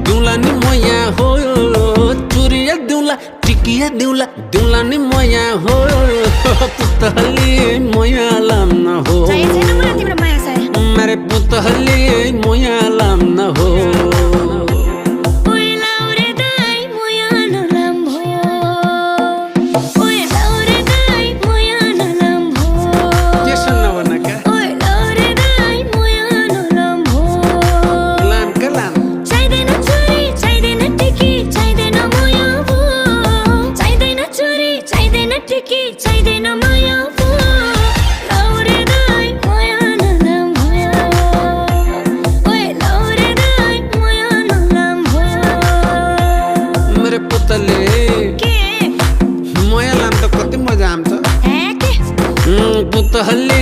दिउँला नि म यहाँ हो चुरिया दिउँला टिकिया दिउँला दिउँला नि म यहाँ हो पुतली म यहाँ लाम्न हो मेरे पुतली म यहाँ लाम्न हो पुतली